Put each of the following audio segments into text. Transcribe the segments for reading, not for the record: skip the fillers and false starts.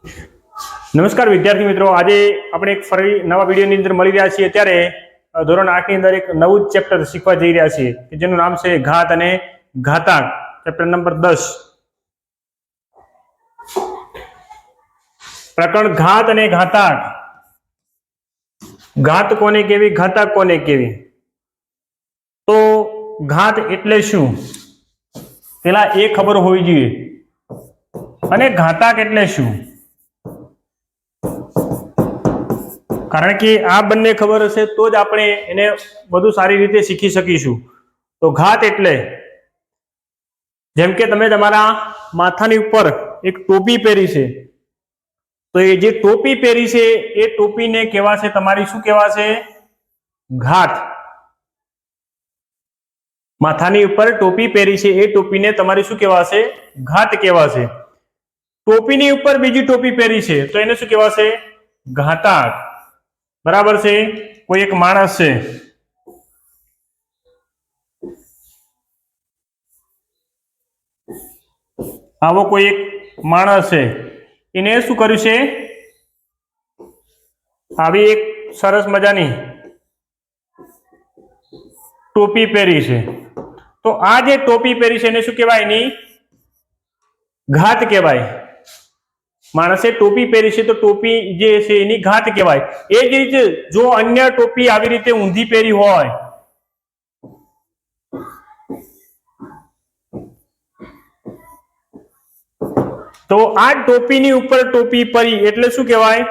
નમસ્કાર વિદ્યાર્થી મિત્રો, આજે આપણે એક ફરી નવા વિડીયોની અંદર મળી રહ્યા છીએ। ત્યારે ધોરણ 8 ની અંદર એક નવું ચેપ્ટર શીખવા જઈ રહ્યા છીએ કે જેનું નામ છે ઘાત અને ઘાતાંક, ચેપ્ટર નંબર 10, પ્રકરણ ઘાત અને ઘાતાંક। ઘાત કોને કેવી, ઘાતાંક કોને કેવી? તો ઘાત એટલે શું પેલા એ ખબર હોવી જોઈએ, અને ઘાતાંક એટલે શું, કારણ કે આ બંને ખબર હશે તો જ આપણે એને વધુ સારી રીતે શીખી શકીશું। તો ઘાત એટલે, જેમ કે તમે તમારા માથાની ઉપર એક ટોપી પહેરી છે, તો એ જે ટોપી પહેરી છે એ ટોપીને કહેવાશે તમારી શું કહેવાશે? ઘાત। માથાની ઉપર ટોપી પહેરી છે એ ટોપીને તમારી શું કહેવાશે? ઘાત કહેવાશે। ટોપીની ઉપર બીજી ટોપી પહેરી છે તો એને શું કહેવાશે? ઘાતાંક। બરાબર છે? કોઈ એક માણસ છે, આવો કોઈ એક માણસ છે, એને શું કર્યું છે? આવી એક સરસ મજાની ટોપી પહેરી છે, તો આ જે ટોપી પહેરી છે એને શું કહેવાય? એની ઘાત કહેવાય। માણસે ટોપી પહેરી છે તો ટોપી જે છે એની ઘાત કહેવાય। એ જ રીતે જો અન્ય ટોપી આવી રીતે ઊંધી પહેરી હોય તો આ ટોપીની ઉપર ટોપી પડી એટલે શું કહેવાય?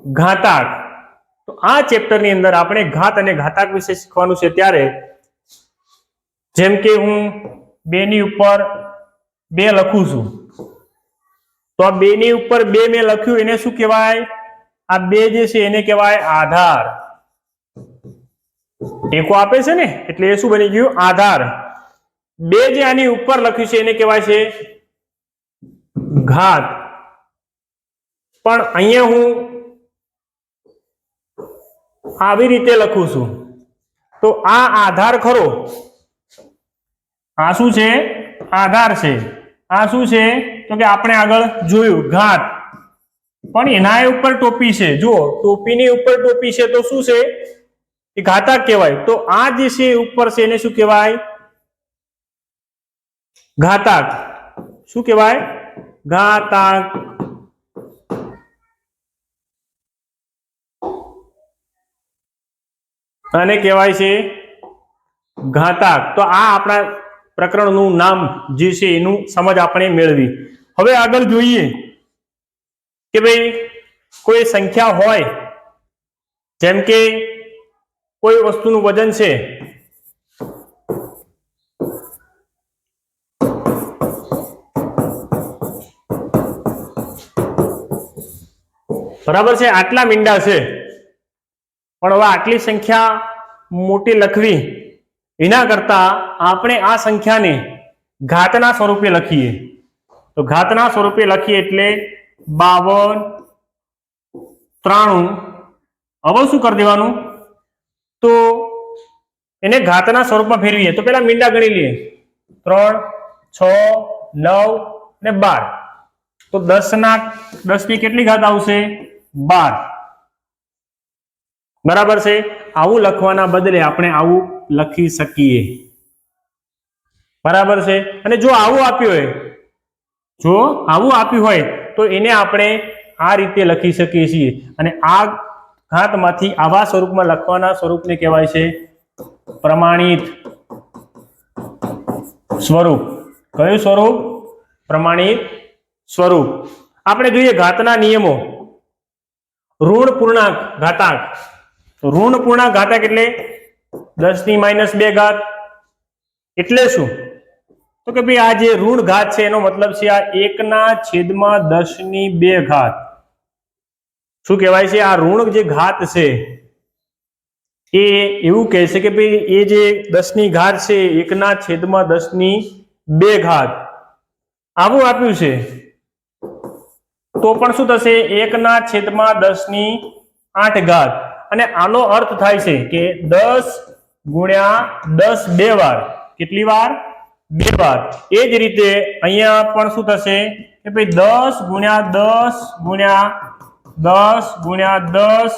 ઘાતાંક। તો આ ચેપ્ટરની અંદર આપણે ઘાત અને ઘાતાંક વિશે શીખવાનું છે। ત્યારે જેમ કે હું 2 ની ઉપર 2 લખું છું, તો આ 2 ની ઉપર 2 મેં લખ્યું એને શું કહેવાય? આ 2 જે છે એને કહેવાય આધાર। ટેકો આપે છે ને એટલે એ શું બની ગયું? આધાર। 2 જે આની ઉપર લખ્યું છે એને કહેવાય છે ઘાત। પણ અહીંયા હું આવી રીતે લખું છું તો આ આધાર ખરો, આ શું છે? આધાર છે। આ શું છે તો કે આપણે આગળ જોયું ઘાત, પણ એના ઉપર ટોપી છે, જુઓ ટોપીની ઉપર ટોપી છે તો શું છે? એ ઘાતાંક કહેવાય। તો આ જે છે ઉપર છે એને શું કહેવાય? ઘાતાંક। શું કહેવાય? ઘાતાંક। આને કહેવાય છે ઘાતાંક। તો આ આપણા પ્રકરણનું નામ જે છે એનું સમજ આપણે મેળવી। હવે આગળ જોઈએ કે ભાઈ કોઈ સંખ્યા હોય, જેમ કે કોઈ વસ્તુનું વજન છે, બરાબર છે? આટલા મીંડા છે, પણ હવે આટલી સંખ્યા મોટી લખવી એના કરતા આપણે આ સંખ્યાને ઘાતના સ્વરૂપે લખીએ। તો ઘાતના સ્વરૂપે લખીએ એટલે 52, 93। હવે શું કરી દેવાનું? તો એને ઘાતના સ્વરૂપમાં ફેરવીએ તો પેલા મીંડા ગણી લઈએ, 3, 6, 9 ને 12। તો 10 ની કેટલી ઘાત આવશે? 12। બરાબર છે? આવું લખવાના બદલે આપણે આવું લખી શકીએ। બરાબર છે? અને જો આવું આપ્યું હોય તો એને આપણે આ રીતે લખી શકીએ છીએ। અને આ ઘાતમાંથી આવા સ્વરૂપમાં લખવાના સ્વરૂપને કહેવાય છે પ્રમાણિત સ્વરૂપ। કયું સ્વરૂપ? પ્રમાણિત સ્વરૂપ। આપણે જોઈએ ઘાતના નિયમો। ઋણ પૂર્ણાંક ઘાતાંક। ઋણ પૂર્ણાંક ઘાતાંક એટલે 10 ની -2 ઘાત। એટલે શું? તો કે ભાઈ આ જે ઋણ ઘાત છે એનો મતલબ છે આ 1/10 ની 2 ઘાત। શું કહેવાય છે? આ ઋણ જે ઘાત છે એ એવું કહે છે કે ભાઈ એ જે 10 ની ઘાત છે 1/10 ની 2 ઘાત આવું આપ્યું છે, તો પણ શું થશે? 1/10 ની 8 ઘાત। અને આનો અર્થ થાય છે કે 10 ગુણ્યા 10 2 વાર। કેટલી વાર? 2 વાર। એ જ રીતે અહીંયા પણ શું થશે? કે ભાઈ 10 ગુણ્યા 10 ગુણ્યા 10 ગુણ્યા 10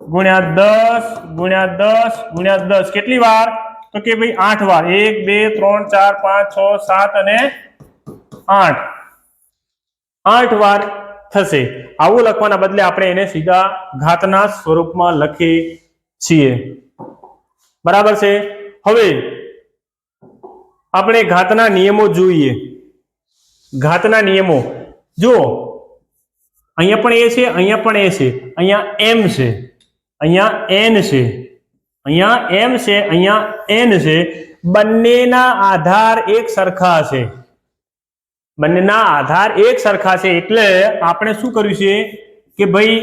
ગુણ્યા 10 ગુણ્યા 10 ગુણ્યા 10 કેટલી વાર? તો કે ભાઈ 8 વાર. 1 2 3 4 5 6 7 અને 8 8 વાર થશે. આવું લખવાના બદલે આપણે એને સીધા ઘાતના સ્વરૂપમાં લખીએ છીએ. બરાબર છે. હવે આપણે ઘાતના નિયમો જોઈએ. ઘાતના નિયમો જુઓ, અહીંયા પણ એ છે, અહીંયા પણ એ છે, અહીંયા m છે, અહીંયા n છે, અહીંયા m છે, અહીંયા n છે. બંનેના આધાર એક સરખા છે. બંનેના આધાર એક સરખા છે એટલે આપણે શું કર્યું છે કે ભાઈ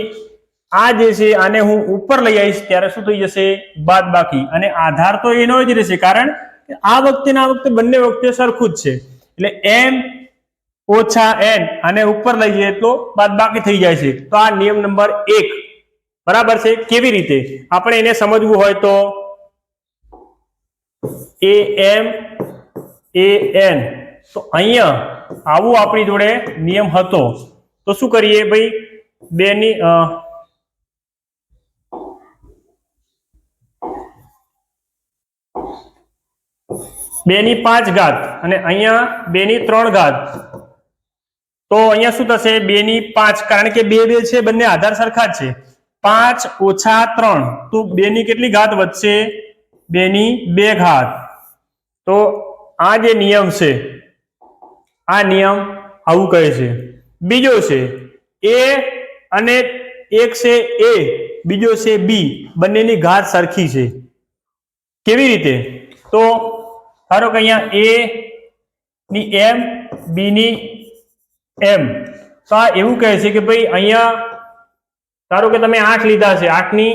આ જે છે આને હું ઉપર લઈ આવીશ ત્યારે શું થઈ જશે? બાદબાકી. અને આધાર તો એનો જ રહેશે, કારણ કે આ વખતે ને આ વખતે બંને વખતે સરખું જ છે. એટલે m ઓછા n આને ઉપર લઈ જઈએ તો બાદબાકી થઈ જાય છે. તો આ નિયમ નંબર 1. બરાબર છે. કેવી રીતે આપણે એને સમજવું હોય તો am an, તો અહીંયા આવું આપણી જોડે નિયમ હતો. તો શું કરીએ ભાઈ? બે ની 5 ઘાત અને અહીંયા 2 ની 3 ઘાત. તો અહીંયા શું થશે? 2 ની 5, કારણ કે 2 2 છે, બંને આધાર સરખા જ છે. 5 ઓછા 3 તો 2 ની કેટલી ઘાત વધશે? 2 ની 2 ઘાત. તો આ જે નિયમ છે, આ નિયમ આવું કહે છે. બીજો છે a અને એક છે a, બીજો છે b, બંનેની ઘાત સરખી છે. કેવી રીતે? તો ધારો કે અહીંયા a ની m, b ની m. તો આ એવું કહે છે કે ભાઈ અહીંયા ધારો કે તમે 8 લીધા છે, 8 ની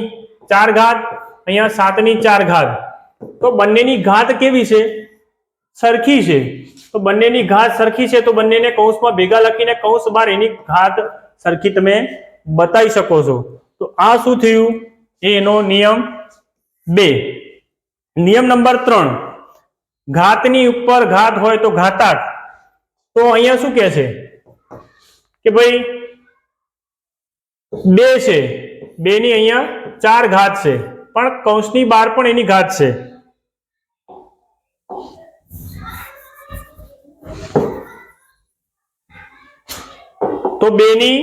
4 ઘાત, અહીંયા 7 ની 4 ઘાત. તો બંનેની ઘાત કેવી છે? સરખી છે. તો બંનેની ઘાત સરખી છે તો બંનેને કૌંસમાં ભેગા લખીને કૌંસ બહાર એની ઘાત સરખી તમે બતાવી શકો છો. તો આ શું થયું? એનો નિયમ 2. નિયમ નંબર 3, ઘાતની ઉપર ઘાત હોય તો ઘાતાંક. તો અહીંયા શું કહે છે કે ભાઈ 2 છે, 2 ની અહીંયા 4 ઘાત છે, પણ કૌંસની બહાર પણ એની ઘાત છે. તો 2 ની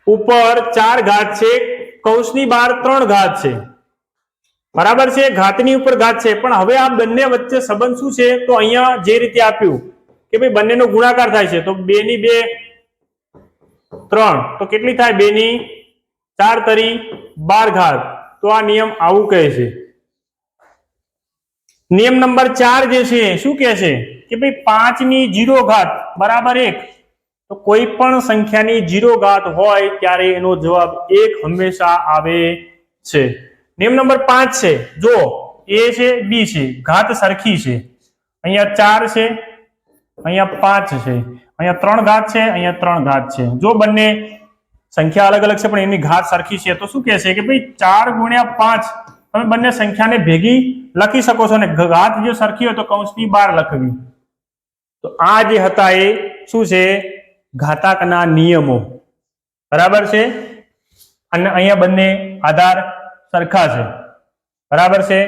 ઉપર 4 ઘાત છે, કૌંસની બહાર 3 ઘાત છે. બરાબર છે. ઘાતની ઉપર ઘાત છે, પણ હવે આ બંને વચ્ચે સંબંધ શું છે? તો અહીંયા જે રીતે આપ્યું કે ભાઈ બંનેનો ગુણાકાર થાય છે. તો 2 ની 2 3, તો કેટલી થાય? 2 ની 4 તરી 12 ઘાત. તો આ નિયમ આવું કહે છે. નિયમ નંબર 4 જે છે શું કહે છે કે ભાઈ 5 ની 0 ઘાત બરાબર 1. તો કોઈ પણ સંખ્યાની 0 ઘાત હોય ત્યારે એનો જવાબ 1 હંમેશા આવે છે. નિયમ નંબર 5 છે, જો a છે b છે, ઘાત સરખી છે. અહીંયા 4 છે, અહીંયા 5 છે, અહીંયા 3 ઘાત છે, અહીંયા 3 ઘાત છે. જો બંને સંખ્યા અલગ અલગ છે પણ એની ઘાત સરખી છે તો શું કહે છે કે ભાઈ 4 ગુણ્યા 5 તમે બંને સંખ્યાને ભેગી લખી શકો છો, અને ઘાત જો સરખી હોય તો કૌંસની બહાર લખવી. તો આ જે હતા એ શું છે? ઘાતાંકના નિયમો. બરાબર છે. અને અહીંયા બંને આધાર સરખા છે. બરાબર છે.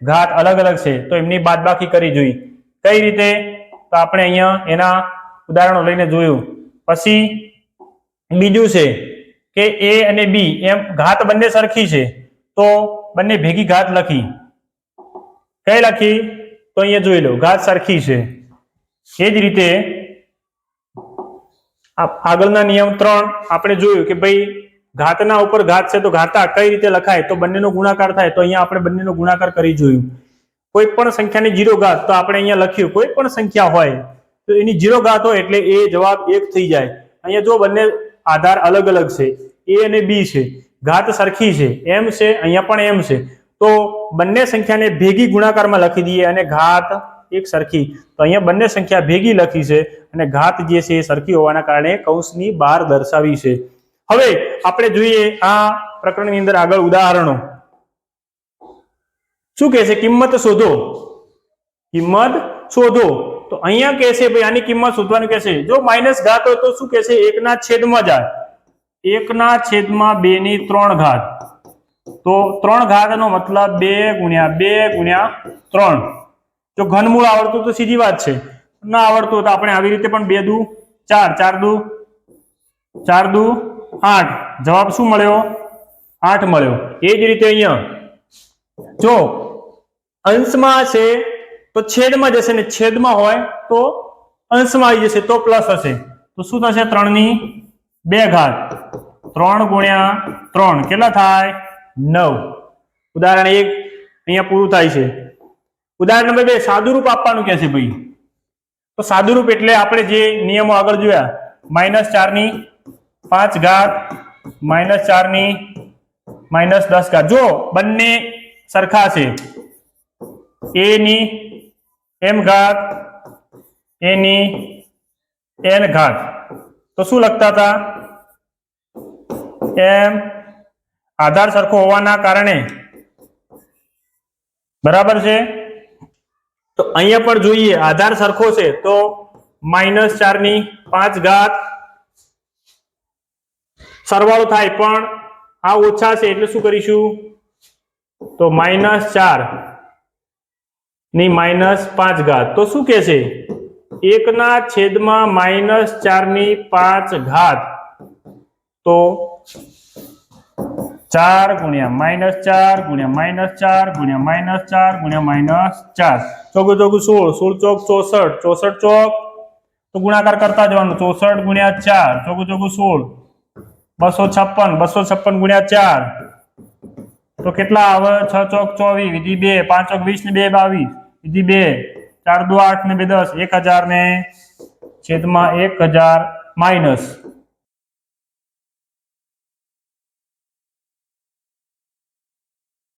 ઘાત અલગ અલગ છે તો એમની બાદબાકી કરી જોઈ. કઈ રીતે? તો આપણે અહીંયા એના ઉદાહરણો લઈને જોયું. પછી બીજું છે કે a અને b એમ ઘાત બંને સરખી છે તો બંને ભેગી ઘાત લખી. કઈ લખી? તો અહીંયા જોઈ લો, ઘાત સરખી છે. એ જ રીતે આગળના નિયમ 3 આપણે જોયું કે ભાઈ ઘાતના ઉપર ઘાત છે તો ઘાતાંક કઈ રીતે લખાય? તો બંનેનો ગુણાકાર થાય. તો અહીંયા આપણે બંનેનો ગુણાકાર કરી જોયું. કોઈ પણ સંખ્યાની 0 ઘાત તો આપણે અહીંયા લખ્યું, કોઈ પણ સંખ્યા હોય તો એની 0 ઘાત હોય એટલે એ જવાબ 1 થઈ જાય. અહીંયા જો બંને આધાર અલગ અલગ છે, a અને b છે, ઘાત સરખી છે, m છે, અહીંયા પણ m છે, તો બંને સંખ્યાને ભેગી ગુણાકારમાં લખી દઈએ અને ઘાત એક સરખી. તો અહીંયા બંને સંખ્યા ભેગી લખી છે અને ઘાત જે છે એ સરખી હોવાના કારણે કૌંસની બહાર દર્શાવી છે. હવે આપણે જોઈએ આ પ્રકરણની અંદર આગળ ઉદાહરણો. શું કહે છે? કિંમત શોધો. કિંમત શોધો. તો અહીંયા કહેશે ભાઈ આની કિંમત શોધવાનું કહેશે જો માઇનસ ઘાત હોય તો શું કહેશે 1 ના છેદમાં જાય 1 ના છેદમાં 2 ની 3 ઘાત તો 3 ઘાત નો મતલબ 2 ગુણ્યા 2 ગુણ્યા 3 જો ઘનમૂળ આવડતું તો સીધી વાત છે ના આવડતું તો આપણે આવી રીતે પણ 2 દુ 4 4 દુ 8 જવાબ શું મળ્યો 8 મળ્યો એ જ રીતે અહીંયા જો અંશમાં છે તો છેદમાં જશે ને છેદમાં હોય તો અંશમાં આવી જશે તો પ્લસ હશે તો શું થશે 3 ની 2 ઘાત 3 ગુણ્યા 3 કેટલા થાય 9 ઉદાહરણ 1 અહીંયા પૂરું થાય છે ઉદાહરણ નંબર 2 સાદુરૂપ આપવાનું કહે છે ભાઈ તો સાદુરૂપ એટલે આપણે જે નિયમો આગળ જોયા -4 ની 5 ઘાત -4 ની -10 ઘાત જો બંને સરખા છે a ની m ઘાત a ની n ઘાત તો શું લખતા હતા m આધાર સરખો હોવાના કારણે બરાબર છે તો અહીંયા પણ જોઈએ આધાર સરખો છે તો -4 ની 5 ઘાત સરવાળો થાય પણ આ ઓછા છે એટલે શું કરીશું તો -4 ની -5 ઘાત તો શું કહે છે 1 ના છેદમાં -4 ની 5 ઘાત તો 4 ગુણ્યા -4 ગુણ્યા -4 ગુણ્યા -4 ગુણ્યા -4 ચોગુ ચોગુ 16 16 ચોક 64 64 ચોક તો ગુણાકાર કરતા જવાનું 64 ગુણ્યા 4 ચોગુ ચોગુ 16 256 256 ગુણ્યા 4 તો કેટલા આવે 6 ચોક 24 વિધિ 2 5 ચોક 20 ને 2 22 વિધિ 2 4 2 8 ને 2 10 1000 ને છેદમાં 1000 માઇનસ